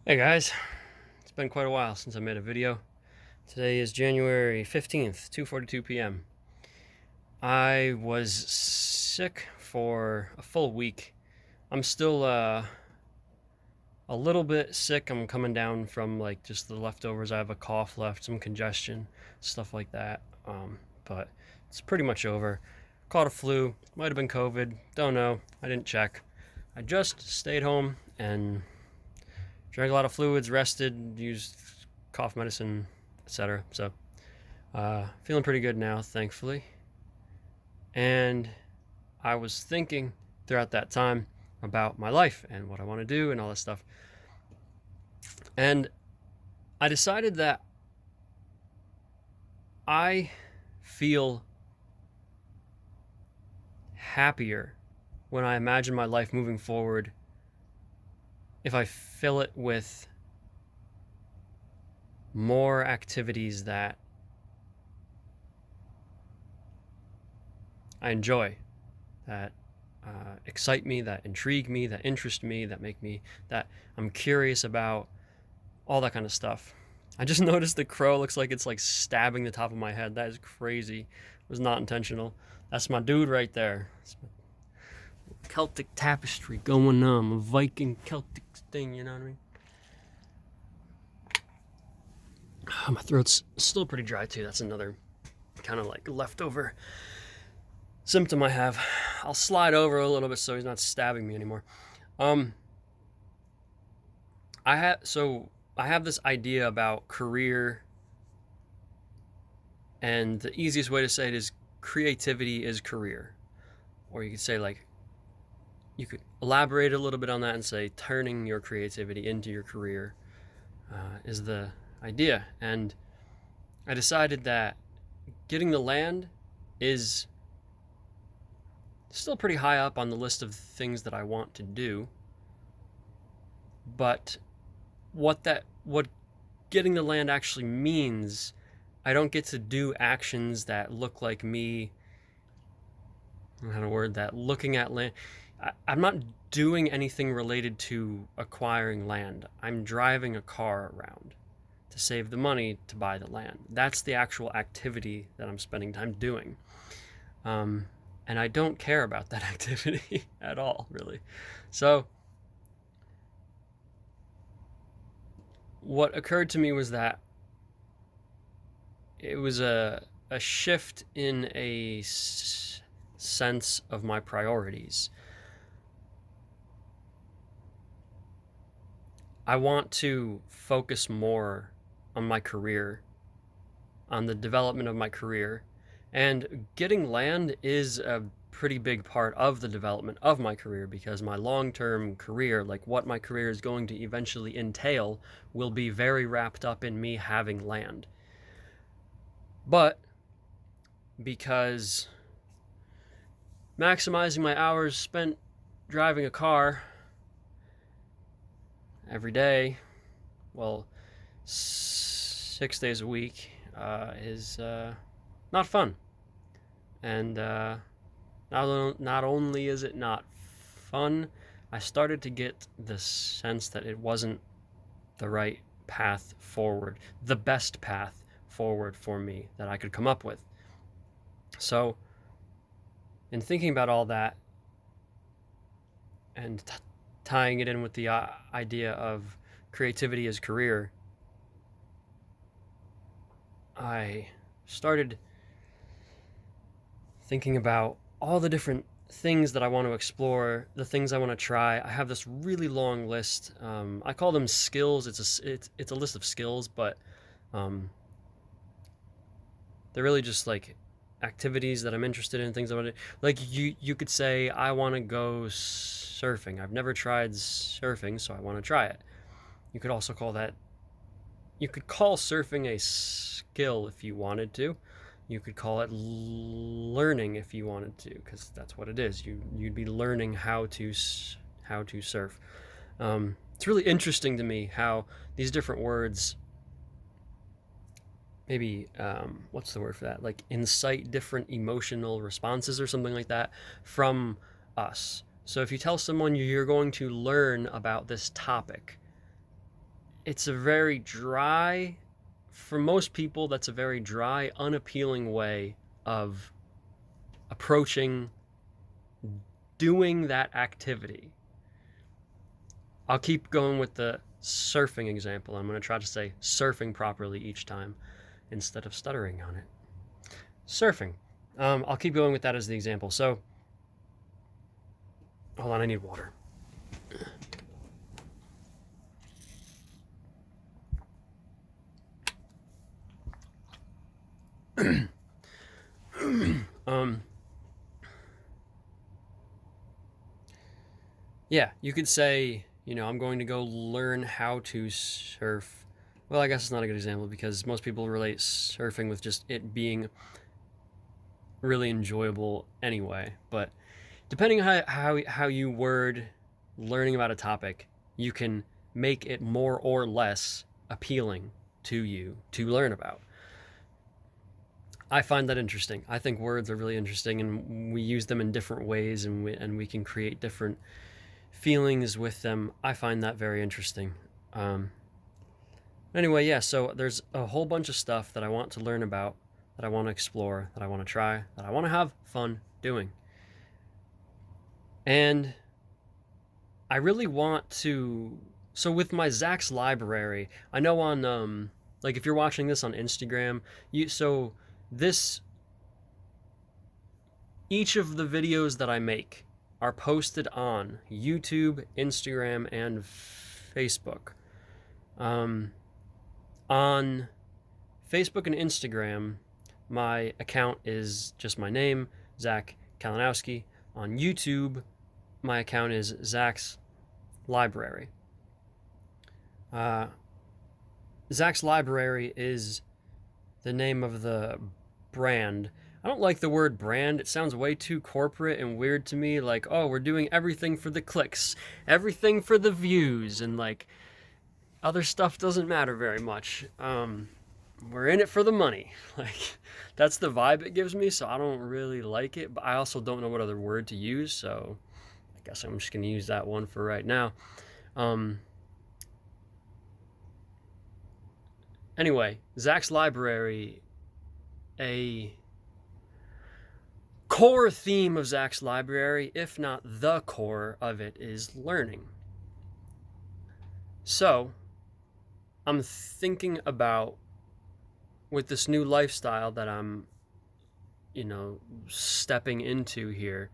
Hey guys, it's been quite a while since I made a video. Today is January 15th, 2:42 p.m. I was sick for a full week. I'm still a little bit sick. I'm coming down from like just the leftovers. I have a cough left, some congestion, stuff like that. But it's pretty much over. Caught a flu, might have been COVID, don't know. I didn't check. I just stayed home and drank a lot of fluids, rested, used cough medicine, etc. So, feeling pretty good now, thankfully. And I was thinking throughout that time about my life and what I want to do and all this stuff. And I decided that I feel happier when I imagine my life moving forward if I fill it with more activities that I enjoy, that excite me, that intrigue me, that interest me, that I'm curious about, all that kind of stuff. I just noticed the crow looks like it's like stabbing the top of my head. That is crazy. It was not intentional. That's my dude right there. It's my Celtic tapestry going on, a Viking Celtic thing, you know what I mean? My throat's still pretty dry too. That's another kind of like leftover symptom I have. I'll slide over a little bit so he's not stabbing me anymore. Um, I have this idea about career, and the easiest way to say it is creativity is career, or you could say like you could elaborate a little bit on that and say turning your creativity into your career is the idea. And I decided that getting the land is still pretty high up on the list of things that I want to do. But what getting the land actually means, I don't get to do actions that look like me. I don't know how to word that. Looking at land. I'm not doing anything related to acquiring land. I'm driving a car around to save the money to buy the land. That's the actual activity that I'm spending time doing. And I don't care about that activity at all, really. So, what occurred to me was that it was a shift in a sense of my priorities. I want to focus more on my career, on the development of my career, and getting land is a pretty big part of the development of my career, because my long-term career, like what my career is going to eventually entail, will be very wrapped up in me having land. But because maximizing my hours spent driving a car every day, well, 6 days a week, is not fun. And not only is it not fun, I started to get the sense that it wasn't the right path forward, the best path forward for me that I could come up with. So, in thinking about all that and tying it in with the idea of creativity as career, I started thinking about all the different things that I want to explore, the things I want to try. I have this really long list. I call them skills. It's a list of skills, but they're really just like activities that I'm interested in, things I want to. Like you could say I want to go surfing. I've never tried surfing, so I want to try it. You could also call that. You could call surfing a skill if you wanted to. You could call it learning if you wanted to, because that's what it is. You'd be learning how to surf. It's really interesting to me how these different words, maybe what's the word for that? Like incite different emotional responses or something like that from us. So if you tell someone you're going to learn about this topic, it's a very dry, for most people, that's a very dry, unappealing way of approaching doing that activity. I'll keep going with the surfing example. I'm going to try to say surfing properly each time instead of stuttering on it. Surfing. I'll keep going with that as the example. So, hold on, I need water. Yeah, you could say, I'm going to go learn how to surf. Well, I guess it's not a good example because most people relate surfing with just it being really enjoyable anyway. But depending on how you word learning about a topic, you can make it more or less appealing to you to learn about. I find that interesting. I think words are really interesting, and we use them in different ways, and we can create different feelings with them. I find that very interesting. Anyway, yeah, so there's a whole bunch of stuff that I want to learn about, that I want to explore, that I want to try, that I want to have fun doing. And I really want to... So with my Zach's Library, I know on, like if you're watching this on Instagram, each of the videos that I make are posted on YouTube, Instagram, and Facebook. On Facebook and Instagram, my account is just my name, Zach Kalinowski. On YouTube, my account is Zach's Library. Zach's Library is the name of the brand. I don't like the word brand. It sounds way too corporate and weird to me. Like, oh, we're doing everything for the clicks, everything for the views, and like other stuff doesn't matter very much. We're in it for the money. Like, that's the vibe it gives me, so I don't really like it. But I also don't know what other word to use, so I guess I'm just going to use that one for right now. Anyway, Zach's Library, a core theme of Zach's Library, if not the core of it, is learning. So, I'm thinking about, with this new lifestyle that I'm, stepping into here,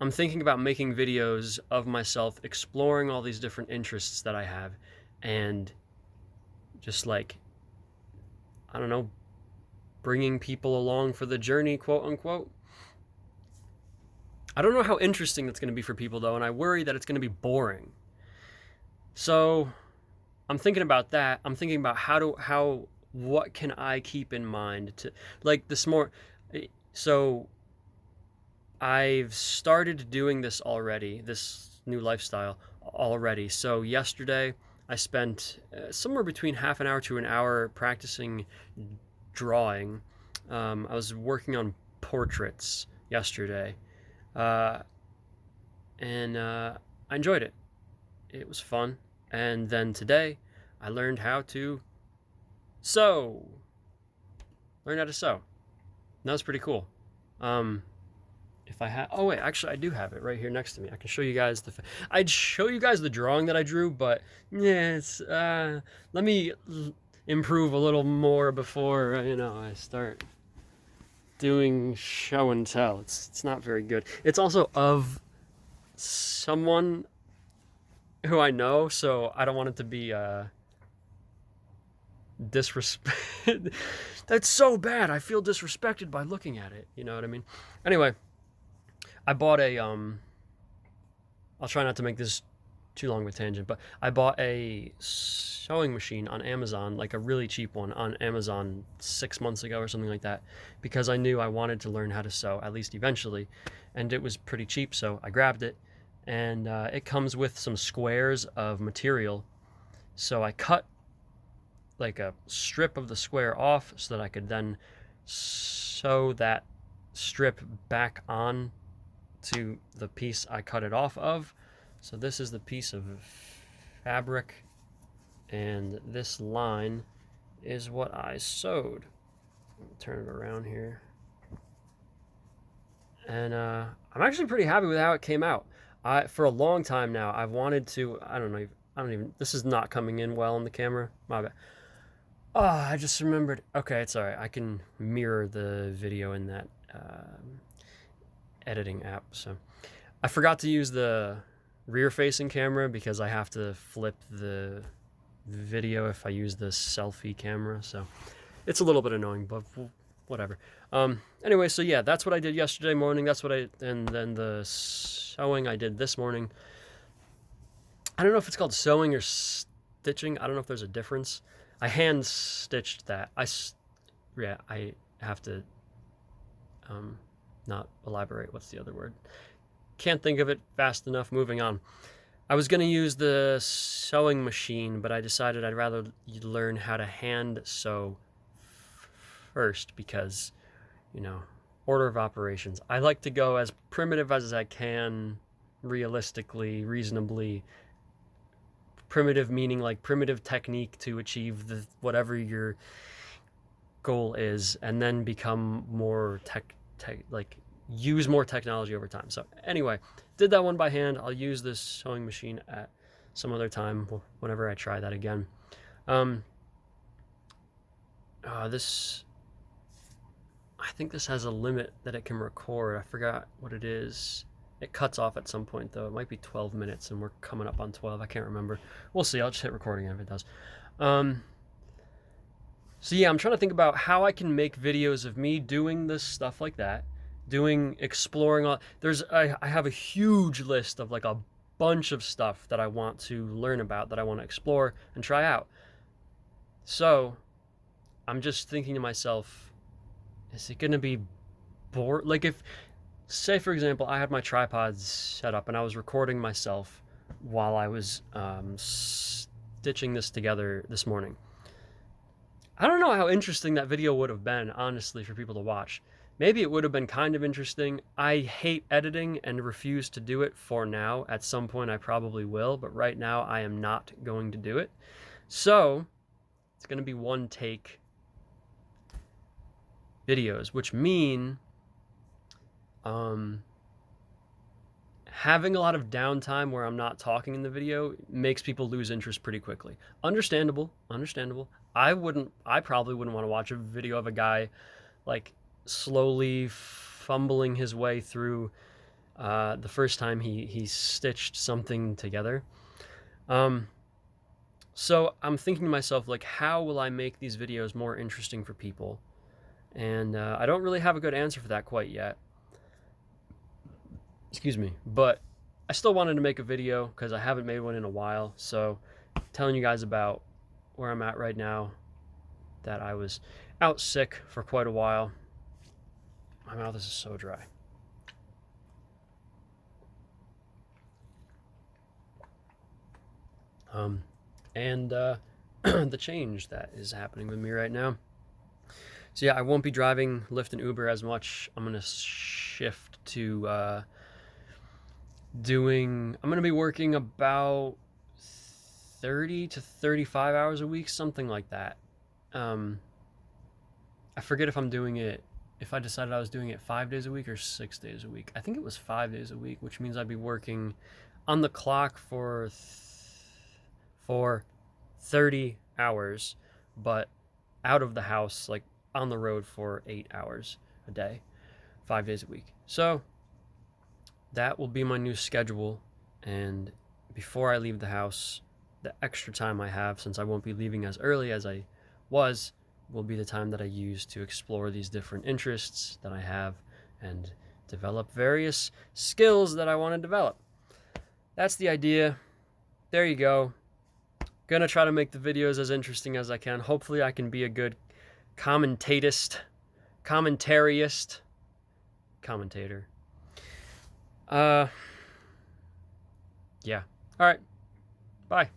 I'm thinking about making videos of myself exploring all these different interests that I have, and just like, I don't know, bringing people along for the journey, quote unquote. I don't know how interesting that's going to be for people though, and I worry that it's going to be boring. So I'm thinking about that. I'm thinking about what can I keep in mind to, like, this more. So I've started doing this already, this new lifestyle already. So yesterday I spent somewhere between half an hour to an hour practicing drawing. I was working on portraits yesterday, and I enjoyed it. It was fun. And then today I learned how to sew. Learn how to sew. That was pretty cool. If I had, oh wait, actually I do have it right here next to me. I can show you guys I'd show you guys the drawing that I drew, but yeah, it's let me improve a little more before I start doing show and tell. It's not very good. It's also of someone who I know, so I don't want it to be disrespect. That's so bad. I feel disrespected by looking at it. You know what I mean? Anyway, I bought a I'll try not to make this too long of a tangent, but I bought a sewing machine on Amazon, like a really cheap one on Amazon 6 months ago or something like that, because I knew I wanted to learn how to sew, at least eventually, and it was pretty cheap, so I grabbed it, and it comes with some squares of material, so I cut like a strip of the square off so that I could then sew that strip back on to the piece I cut it off of. So this is the piece of fabric, and this line is what I sewed. Turn it around here. And I'm actually pretty happy with how it came out. For a long time now, I've wanted to, I don't even, this is not coming in well on the camera. My bad. Oh, I just remembered. Okay, it's all right. I can mirror the video in that editing app. So I forgot to use the rear-facing camera because I have to flip the video if I use the selfie camera. So it's a little bit annoying, but whatever. Anyway, so yeah, that's what I did yesterday morning. And then the sewing I did this morning. I don't know if it's called sewing or stitching. I don't know if there's a difference. I hand stitched that. I have to not elaborate. What's the other word? Can't think of it fast enough. Moving on. I was going to use the sewing machine, but I decided I'd rather learn how to hand sew first because, you know, order of operations. I like to go as primitive as I can, realistically, reasonably. Primitive meaning like primitive technique to achieve whatever your goal is, and then become more like use more technology over time. So anyway, did that one by hand. I'll use this sewing machine at some other time whenever I try that again. This, I think this has a limit that it can record. I forgot what it is. It cuts off at some point, though. It might be 12 minutes, and we're coming up on 12. I can't remember. We'll see. I'll just hit recording if it does. So yeah, I'm trying to think about how I can make videos of me doing this stuff like that, exploring. I have a huge list of like a bunch of stuff that I want to learn about, that I want to explore and try out. So I'm just thinking to myself, is it going to be bored? Like if, say for example, I had my tripods set up and I was recording myself while I was stitching this together this morning. I don't know how interesting that video would have been, honestly, for people to watch. Maybe it would have been kind of interesting. I hate editing and refuse to do it for now. At some point I probably will, but right now I am not going to do it. So it's going to be one take videos, which mean having a lot of downtime where I'm not talking in the video makes people lose interest pretty quickly. Understandable. I probably wouldn't want to watch a video of a guy like slowly fumbling his way through the first time he stitched something together. So I'm thinking to myself, like, how will I make these videos more interesting for people? And I don't really have a good answer for that quite yet. Excuse me, but I still wanted to make a video because I haven't made one in a while. So telling you guys about where I'm at right now, that I was out sick for quite a while. My mouth is so dry. And the change that is happening with me right now. So yeah, I won't be driving Lyft and Uber as much. I'm gonna shift to I'm gonna be working about 30 to 35 hours a week, something like that. I forget if I decided I was doing it 5 days a week or 6 days a week. I think it was 5 days a week, which means I'd be working on the clock for 30 hours, but out of the house, like on the road for 8 hours a day, 5 days a week. So that will be my new schedule. And before I leave the house, the extra time I have, since I won't be leaving as early as I was, will be the time that I use to explore these different interests that I have and develop various skills that I want to develop. That's the idea. There you go. Gonna try to make the videos as interesting as I can. Hopefully I can be a good commentator. Yeah. All right. Bye.